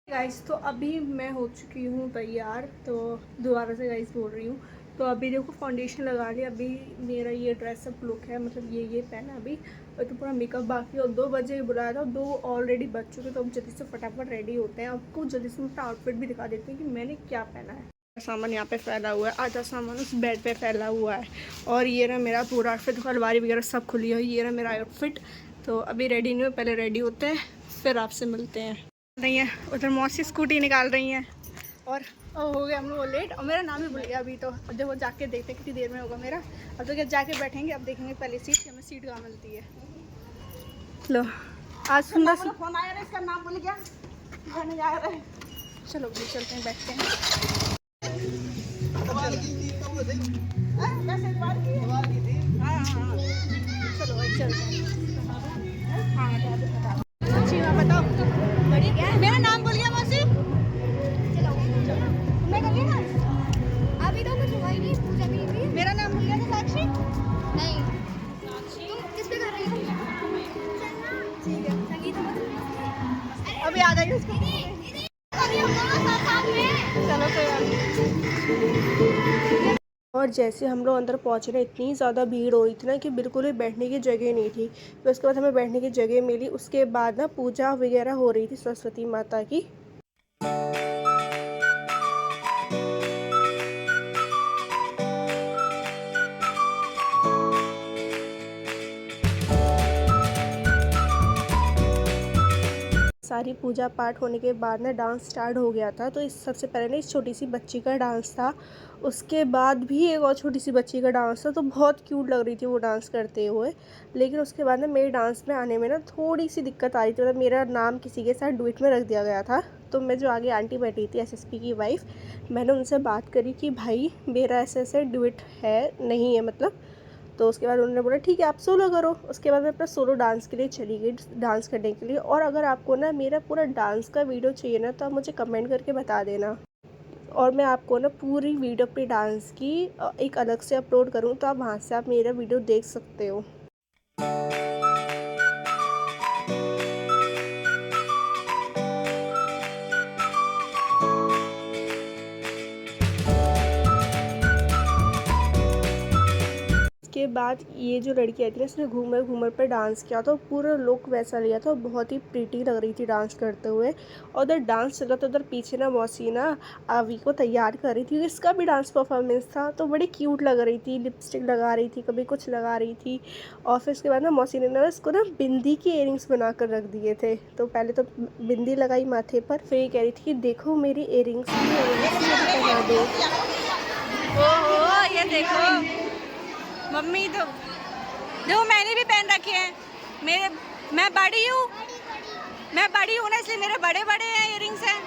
Guys तो अभी मैं हो चुकी हूँ तैयार। तो दोबारा से गाइस बोल रही हूँ। तो अभी देखो फाउंडेशन लगा लिया। अभी मेरा ये ड्रेसअप लुक है, मतलब ये पहना अभी। और तो पूरा मेकअप बाकी, और 2 बजे बुलाया था, 2 ऑलरेडी बज चुके। तो अब जल्दी से फटाफट रेडी होते हैं। आपको जल्दी से अपना आउटफिट भी दिखा देते हैं कि मैंने क्या पहना है। सामान यहाँ पे फैला हुआ है, आधा सामान उस बेड पे फैला हुआ है। और ये रहा मेरा पूरा आउटफिट, अलमारी वगैरह सब खुली हुई। ये रहा मेरा आउटफिट। तो अभी रेडी नहीं हो, पहले रेडी होते हैं फिर आपसे मिलते हैं। रही है उधर मौसी स्कूटी निकाल रही हैं। और हो गया हम लोग लेट, और मेरा नाम ही भूल गया अभी। तो देखो जाके देखते कितनी देर में होगा मेरा। अब तो क्या जाके बैठेंगे, अब देखेंगे पहले सीट कि हमें सीट कहाँ मिलती है। लो आज सुंदर फोन आया, इसका नाम भूल गया। जा रहे हैं, चलो भी चलते हैं, बैठते हैं। चलो भाई चलते हैं। हाँ अच्छी बात बताओ, मेरा नाम भूल गया मौसी। मैं कर ना अभी तो कुछ हुआ ही नहीं, पूजा भी हुई। मेरा नाम भूल गया था साक्षी। नहीं तुम किस पे कर रही हो? चलना ठीक है। संगीत मत अभी आ जाएगी उसको। चलो कोई बात नहीं। और जैसे हम लोग अंदर पहुंच रहे, इतनी ज़्यादा भीड़ हो रही थी ना कि बिल्कुल भी बैठने की जगह नहीं थी। फिर उसके बाद हमें बैठने की जगह मिली। उसके बाद ना पूजा वगैरह हो रही थी सरस्वती माता की। सारी पूजा पाठ होने के बाद ना डांस स्टार्ट हो गया था। तो इस सबसे पहले ना इस छोटी सी बच्ची का डांस था। उसके बाद भी एक और छोटी सी बच्ची का डांस था। तो बहुत क्यूट लग रही थी वो डांस करते हुए। लेकिन उसके बाद ना मेरे डांस में आने में ना थोड़ी सी दिक्कत आ रही थी। मतलब मेरा नाम किसी के साथ डुएट में रख दिया गया था। तो मैं जो आगे आंटी बैठी थी एसएसपी की वाइफ, मैंने उनसे बात करी कि भाई मेरा ऐसे डुएट है नहीं है मतलब। तो उसके बाद उन्होंने बोला ठीक है आप सोलो करो। उसके बाद मैं अपना सोलो डांस के लिए चली गई, डांस करने के लिए। और अगर आपको ना मेरा पूरा डांस का वीडियो चाहिए ना, तो आप मुझे कमेंट करके बता देना, और मैं आपको ना पूरी वीडियो पे डांस की एक अलग से अपलोड करूँ, तो आप वहाँ से आप मेरा वीडियो देख सकते हो। के बाद ये जो लड़की आई थी ना, इसने घूमर घूमर पर डांस किया था। पूरा लुक वैसा लिया था, बहुत ही प्रीटी लग रही थी डांस करते हुए। और उधर डांस चल रहा था, उधर पीछे ना मौसी ना आवी को तैयार कर रही थी। इसका भी डांस परफॉर्मेंस था, तो बड़ी क्यूट लग रही थी। लिपस्टिक लगा रही थी, कभी कुछ लगा रही थी। और फिर उसके बाद ना मौसी ने ना इसको ना बिंदी के इयरिंग्स बना कर रख दिए थे। तो पहले तो बिंदी लगाई माथे पर, फिर ये कह रही थी कि देखो मेरी इयरिंग्स पहना दो। ओहो ये देखो मम्मी, तो जो मैंने भी पहन रखे हैं। मैं बड़ी हूँ, मैं बड़ी हूँ ना, इसलिए मेरे बड़े बड़े हैं इयरिंग्स हैं।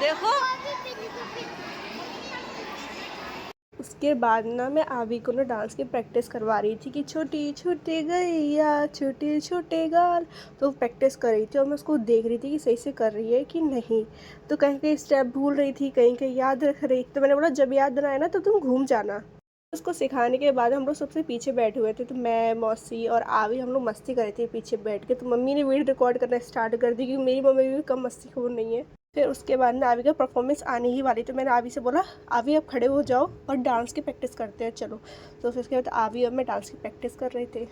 देखो उसके बाद ना मैं आवी को ना डांस की प्रैक्टिस करवा रही थी कि छोटी छोटी गैया छोटे छोटे गाल। तो प्रैक्टिस कर रही थी और मैं उसको देख रही थी कि सही से कर रही है कि नहीं। तो कहीं कहीं स्टेप भूल रही थी, कहीं कहीं याद रख रही। तो मैंने बोला जब याद ना आए ना तो तुम घूम जाना। उसको सिखाने के बाद हम लोग सबसे पीछे बैठे हुए थे। तो मैं मौसी और आवी हम लोग मस्ती कर रहे थे पीछे बैठ के। तो मम्मी ने वीडियो रिकॉर्ड करना स्टार्ट कर दी, क्योंकि मेरी मम्मी भी कम मस्ती खोर नहीं है। फिर उसके बाद ना आवी का परफॉर्मेंस आने ही वाली। तो मैंने आवी से बोला आवी आप खड़े हो जाओ और डांस की प्रैक्टिस करते हैं चलो। तो फिर उसके बाद आवी और मैं डांस की प्रैक्टिस कर रहे थे।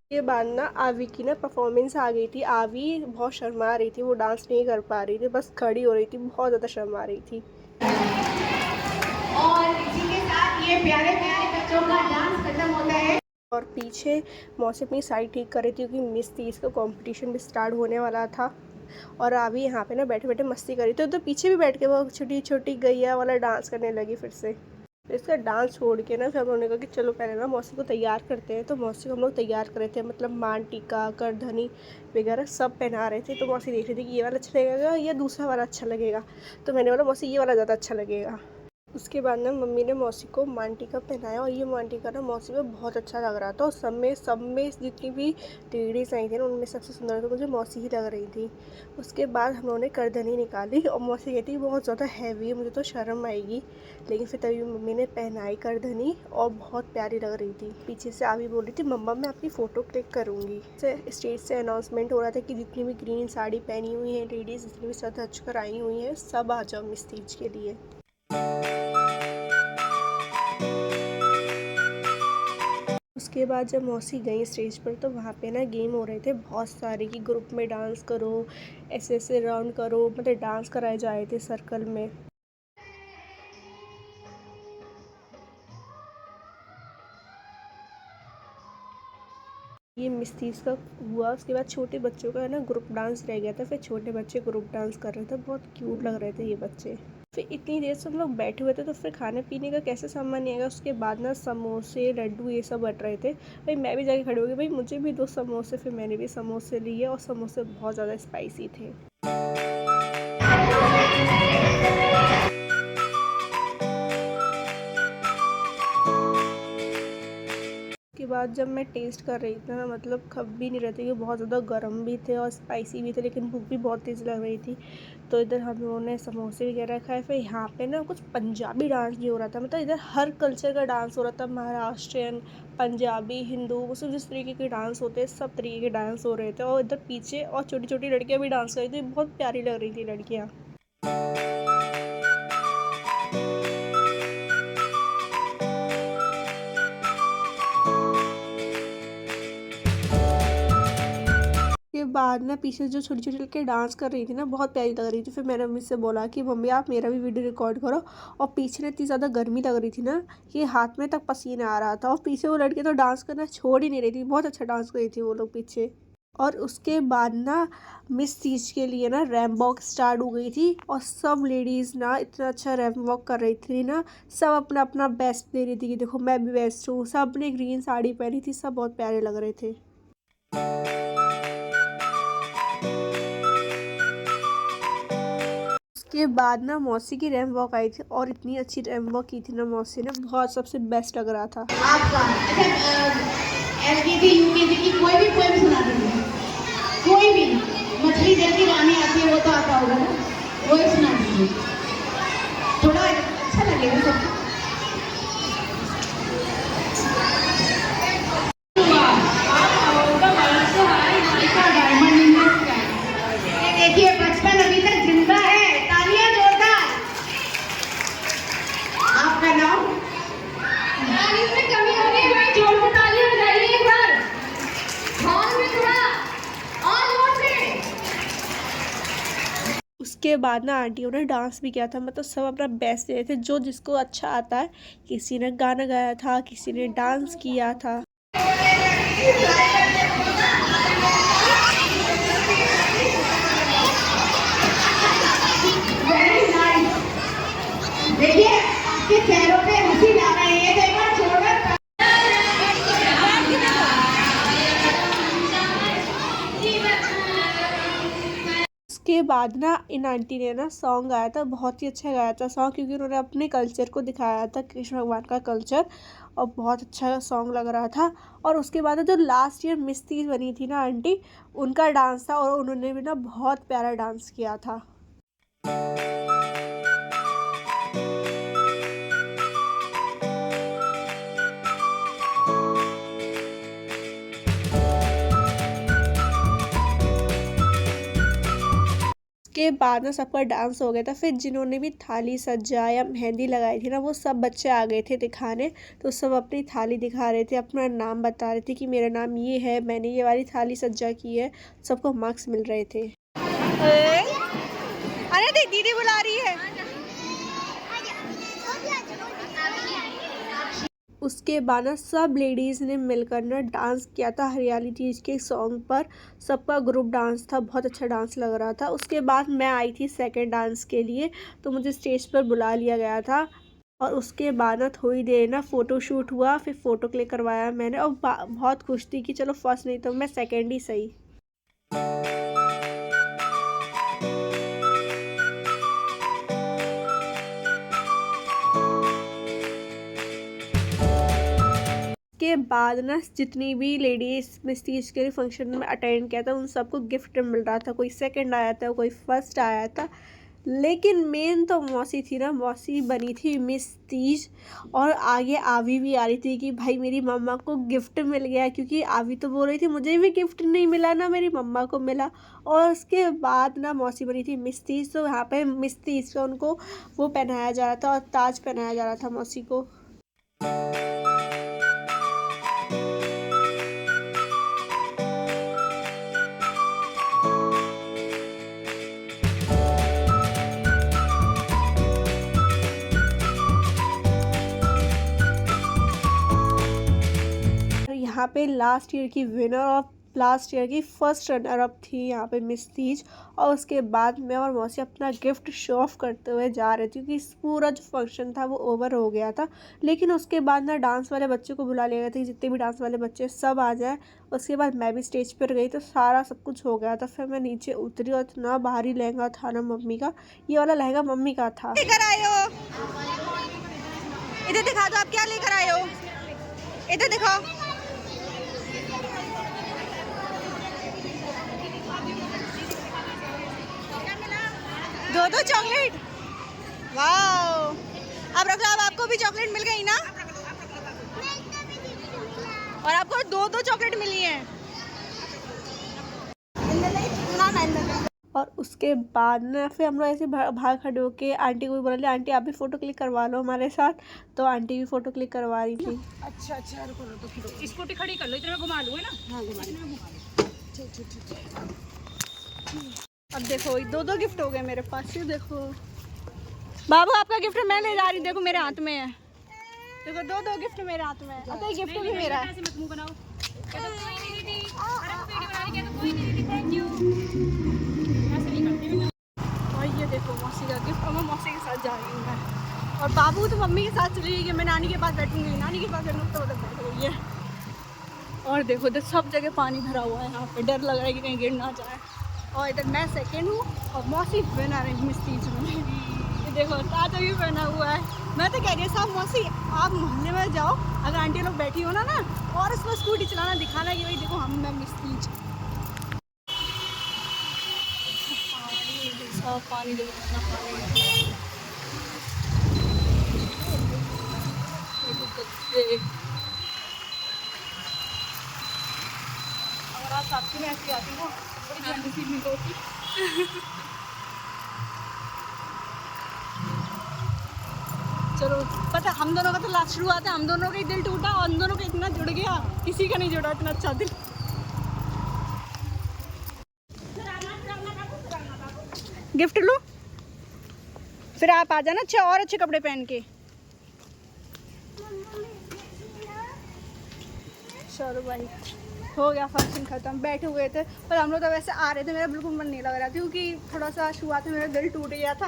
के बाद ना आवी की ना परफॉर्मेंस आ गई थी। आवी बहुत शर्मा रही थी, वो डांस नहीं कर पा रही थी, बस खड़ी हो रही थी, बहुत ज़्यादा शर्मा रही थी। और इसी के साथ ये प्यारे प्यारे बच्चों का डांस खत्म होता है। और पीछे मौसी अपनी साइड ठीक कर रही थी, क्योंकि मिस 30 का कंपटीशन भी स्टार्ट होने वाला था। और अभी यहाँ पे ना बैठे बैठे मस्ती करी। तो पीछे भी बैठ के वो छोटी छोटी गैया वाला डांस करने लगी फिर से। तो इसका डांस छोड़ के ना फिर हम लोगों ने कहा कि चलो पहले ना मौसी को तैयार करते हैं। तो मौसी को हम लोग तैयार कर रहे थे, मतलब मान टीका करधनी वगैरह सब पहना रहे थे। तो मौसी देख रही थी कि ये वाला अच्छा लगेगा या दूसरा वाला अच्छा लगेगा। तो मैंने बोला मौसी ये वाला ज़्यादा अच्छा लगेगा। उसके बाद ना मम्मी ने मौसी को मांटिका पहनाया और ये मांटिका ना मौसी को बहुत अच्छा लग रहा था और सब में जितनी भी लेडीज़ आई थी ना उनमें सबसे सुंदर तो मुझे मौसी ही लग रही थी। उसके बाद हम लोगों ने करधनी निकाली और मौसी कहती बहुत ज़्यादा हैवी है, मुझे तो शर्म आएगी, लेकिन फिर तभी मम्मी ने पहनाई करधनी और बहुत प्यारी लग रही थी। पीछे से आवी बोल रही थी मम्मा मैं आपकी फ़ोटो क्लिक करूँगी। स्टेज से अनाउंसमेंट हो रहा था कि जितनी भी ग्रीन साड़ी पहनी हुई हैं लेडीज़, जितनी भी सज कर आई हुई हैं, सब आ जाओ मिस तीज के लिए। उसके बाद जब मौसी गई स्टेज पर तो वहाँ पे ना गेम हो रहे थे बहुत सारे कि ग्रुप में डांस करो, ऐसे ऐसे राउंड करो, मतलब डांस कराए जा रहे थे सर्कल में। ये मिस्टीज का हुआ। उसके बाद छोटे बच्चों का है ना ग्रुप डांस रह गया था, फिर छोटे बच्चे ग्रुप डांस कर रहे थे, बहुत क्यूट लग रहे थे ये बच्चे। फिर इतनी देर से हम लोग बैठे हुए थे तो फिर खाने पीने का कैसे सामान नहीं आएगा। उसके बाद ना समोसे लड्डू ये सब बट रहे थे। भाई मैं भी जाके खड़ी हो गई, भाई मुझे भी 2 समोसे। फिर मैंने भी समोसे लिए और समोसे बहुत ज़्यादा स्पाइसी थे। के बाद जब मैं टेस्ट कर रही थी ना मतलब खब भी नहीं रहे थे, ये बहुत ज़्यादा गर्म भी थे और स्पाइसी भी थे, लेकिन भूख भी बहुत तेज़ लग रही थी। तो इधर हम लोगों ने समोसे वगैरह खाए। फिर यहाँ पे ना कुछ पंजाबी डांस भी हो रहा था, मतलब इधर हर कल्चर का डांस हो रहा था, महाराष्ट्रियन, पंजाबी, हिंदू, मतलब जिस तरीके के डांस होते हैं सब तरीके के डांस हो रहे थे। और इधर पीछे और छोटी छोटी लड़कियाँ भी डांस कर रही थी, बहुत प्यारी लग रही थी लड़कियाँ। के बाद ना पीछे जो छोटी छोटी लड़कियाँ डांस कर रही थी ना बहुत प्यारी लग रही थी। फिर मैंने मम्मी से बोला कि मम्मी आप मेरा भी वीडियो रिकॉर्ड करो। और पीछे ना इतनी ज़्यादा गर्मी लग रही थी ना कि हाथ में तक पसीना आ रहा था, और पीछे वो लड़के तो डांस करना छोड़ ही नहीं रही थी, बहुत अच्छा डांस कर रही थी वो लोग पीछे। और उसके बाद ना मिस तीज के लिए ना रैंप वॉक स्टार्ट हो गई थी और सब लेडीज़ ना इतना अच्छा रैंप वॉक कर रही थी ना, सब अपना अपना बेस्ट दे रही थी कि देखो मैं भी बेस्ट हूँ। सब ने ग्रीन साड़ी पहनी थी, सब बहुत प्यारे लग रहे थे। उसके बाद ना मौसी की रैंप वॉक आई थी और इतनी अच्छी रैंप वॉक की थी ना मौसी ने, बहुत सबसे बेस्ट लग रहा था। आपका अच्छा एलकेजी यूकेजी की कोई भी पोएम सुना दीजिए, कोई भी। मछली जैसी रानी आती है वो तो आता होगा ना, वो ही सुना दीजिए, थोड़ा अच्छा लगेगा सबको। देखिए बचपन अभी तक जिंदा है, तालियां जोरदार। आपका नाम? तालियों में कमी हो रही है भाई, जोर से तालियां बजाइए एक बार, हॉल में थोड़ा और जोर से। उसके बाद ना आंटियों ने डांस भी किया था, मतलब सब अपना बेस्ट दे रहे थे, जो जिसको अच्छा आता है। किसी ने गाना गाया था, किसी ने डांस किया था। Very nice. देखिए आपके चेहरों पे हंसी ला रहे हैं, तो एक बार जोरदार। उसके बाद ना इन आंटी ने ना सॉन्ग गाया था, बहुत ही अच्छा गाया था सॉन्ग, क्योंकि उन्होंने अपने कल्चर को दिखाया था, कृष्ण भगवान का कल्चर, और बहुत अच्छा सॉन्ग लग रहा था। और उसके बाद जो लास्ट ईयर मिस तीज बनी थी ना आंटी, उनका डांस था और उन्होंने भी ना बहुत प्यारा डांस किया था। के बाद ना सबका डांस हो गया था। फिर जिन्होंने भी थाली सजा या मेहंदी लगाई थी ना वो सब बच्चे आ गए थे दिखाने। तो सब अपनी थाली दिखा रहे थे, अपना नाम बता रहे थे कि मेरा नाम ये है, मैंने ये वाली थाली सज्जा की है। सबको मार्क्स मिल रहे थे। अरे दीदी बुला रही है। उसके बाद ना सब लेडीज़ ने मिलकर ना डांस किया था हरियाली तीज के सॉन्ग पर। सबका ग्रुप डांस था, बहुत अच्छा डांस लग रहा था। उसके बाद मैं आई थी सेकंड डांस के लिए, तो मुझे स्टेज पर बुला लिया गया था। और उसके बाद ना थोड़ी देर ना फ़ोटो शूट हुआ, फिर फ़ोटो क्लिक करवाया मैंने, और बहुत खुश थी कि चलो फर्स्ट नहीं तो मैं सेकेंड ही सही। उसके बाद ना जितनी भी लेडीज़ मिस तीज के फंक्शन में अटेंड किया था उन सबको गिफ्ट मिल रहा था। कोई सेकंड आया था, कोई फर्स्ट आया था, लेकिन मेन तो मौसी थी ना। मौसी बनी थी मिस तीज और आगे आवी भी आ रही थी कि भाई मेरी मम्मा को गिफ्ट मिल गया, क्योंकि आवी तो बोल रही थी मुझे भी गिफ्ट नहीं मिला ना मेरी मम्मा को मिला। और उसके बाद ना मौसी बनी थी मिस तीज, तो यहाँ पे मिस तीज का उनको वो पहनाया जा रहा था और ताज पहनाया जा रहा था मौसी को। यहाँ पे लास्ट ईयर की विनर और लास्ट ईयर की फर्स्ट रनर अप थी यहाँ पे मिस तीज। और उसके बाद मैं और मौसी अपना गिफ्ट शो ऑफ करते हुए जा रहे थे, क्योंकि इस पूरा जो फंक्शन था वो ओवर हो गया था। लेकिन उसके बाद ना डांस वाले बच्चों को बुला लिया गया था, जितने भी डांस वाले बच्चे सब आ जाए। उसके बाद मैं भी स्टेज पर गई तो सारा सब कुछ हो गया था। फिर मैं नीचे उतरी और इतना भारी लहंगा था ना मम्मी का, ये वाला लहंगा मम्मी का था। लेकर आए हो, इधर दिखा दो आप क्या लेकर आए हो, इधर दिखाओ। दो चॉकलेट, वाओ। अब रख लो, अब आपको भी चॉकलेट मिल गई ना, और आपको दो चॉकलेट मिली है। और उसके बाद ना फिर हम लोग ऐसे बाहर खड़े होके आंटी को भी बोला लिया, आंटी आप भी फ़ोटो क्लिक करवा लो हमारे साथ। तो आंटी भी फ़ोटो क्लिक करवा रही थी। अच्छा अच्छा, रुको स्कूटी खड़ी कर लो, इतना घुमा लूँ है ना। हाँ घुमा लो, ठीक। अब देखो दो गिफ्ट हो गए मेरे पास। ये देखो बाबू आपका गिफ्ट मैं ले जा रही हूँ, देखो मेरे हाथ में है। देखो दो गिफ्ट मेरे हाथ में है। अब ये गिफ्ट भी मेरा है। ऐसे मत मुंह बनाओ। क्या तो कोई नहीं दीदी, अरे वो वीडियो बना रही, क्या तो कोई नहीं दीदी, थैंक यू। ऐसे नहीं करते बेटा। और ये देखो मौसी का गिफ्ट, और मैं मौसी के साथ जा रही हूँ मैं। और बाबू तो मम्मी के साथ चली गई कि मैं नानी के पास बैठूंगी, नानी के पास बैठूंगी तो उधर बैठ गई है। और देखो इधर सब जगह पानी भरा हुआ है, यहाँ पे डर लग रहा है कि कहीं गिर ना जाए। और इधर मैं सेकंड हूँ और मौसी विनर है मिस तीज में। ये देखो ताजा भी पहना हुआ है। मैं तो कह रही हूँ साहब मौसी आप मोहल्ले में जाओ, अगर आंटी लोग बैठी हो ना और उसमें स्कूटी चलाना दिखाना कि भाई देखो हम मैं मिस तीज। पानी देखो कितना पानी। अगर आप साक्षी में ऐसी आती हो बड़ी जल्दी फीलिंग होती। चलो पता हम दोनों का तो लास्ट शुरुआत है, हम दोनों का ही दिल टूटा और हम दोनों का इतना जुड़ गया, किसी का नहीं जुड़ा इतना अच्छा दिल। गिफ्ट लो फिर आप आ जाना अच्छे और अच्छे कपड़े पहन के। चलो भाई हो गया फंक्शन ख़त्म, बैठे हुए थे पर हम लोग तो वैसे आ रहे थे। मेरा बिल्कुल मन नहीं लग रहा था क्योंकि थोड़ा सा शुरुआत में मेरा दिल टूट गया था,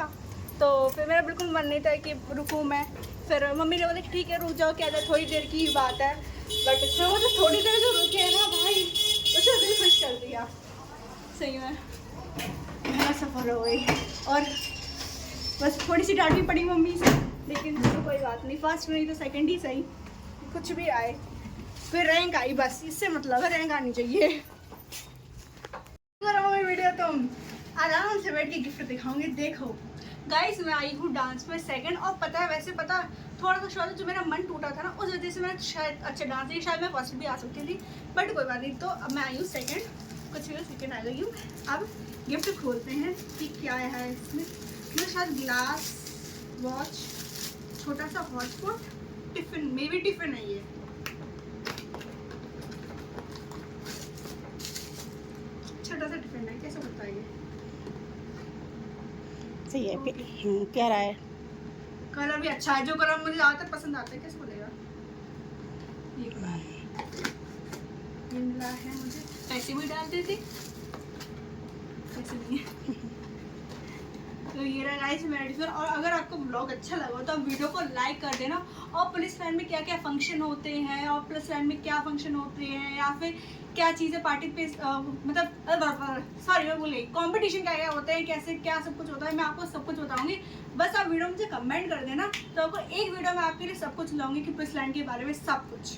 तो फिर मेरा बिल्कुल मन नहीं था कि रुकूँ मैं। फिर मम्मी ने बोला कि ठीक है रुक जाओ, क्या है थोड़ी देर की बात है। बट फिर वो तो थोड़ी देर जो रुके ना भाई उसने दिल खुश कर दिया सही में। मेरा सफ़र हो गई और बस थोड़ी सी डांटी पड़ी मम्मी से, लेकिन तो कोई बात नहीं, फर्स्ट नहीं तो सेकंड ही सही, कुछ भी आए फिर रैंक आई, बस इससे मतलब है रैंक आनी चाहिए। मम्मी वीडियो तुम आराम से बैठ के गिफ्ट दिखाऊंगी। देखो गाइस मैं आई हूँ डांस में सेकंड, और पता है वैसे पता थोड़ा सा शॉर्ट जो मेरा मन टूटा था ना उस वजह से मैं शायद अच्छा डांस नहीं, शायद मैं फर्स्ट भी आ सकती थी बट कोई बात नहीं। तो अब मैं आई हूँ सेकंड, कुछ भी सेकंड आ गई हूँ। अब गिफ्ट खोलते हैं कि क्या है इसमें। मैं शायद ग्लास वॉच, छोटा सा hotspot, tiffin, may be tiffin है ये। छोटा सा टिफिन है, कैसे बताइए सही है, प्यारा है। कलर भी अच्छा है, जो कलर मुझे ज़्यादातर पसंद आता है। कैसे बोलेगा ये मिला है मुझे, पैसे भी डालते थे पैसे नहीं है। तो ये रहा गाइस मेरा टिफिन। और अगर आपको ब्लॉग अच्छा लगा तो आप वीडियो को लाइक कर देना, और पुलिस लाइन में क्या क्या फंक्शन होते हैं और पुलिस लाइन में क्या फंक्शन होते हैं या फिर क्या चीज़ें पार्टी पे मतलब सॉरी मैं भूल गई, कॉम्पिटिशन क्या क्या होते हैं, कैसे क्या सब कुछ होता है, मैं आपको सब कुछ बताऊंगी। बस आप वीडियो मुझे कमेंट कर देना, तो आपको एक वीडियो में आपके लिए सब कुछ लाऊंगी कि पुलिस लाइन के बारे में सब कुछ।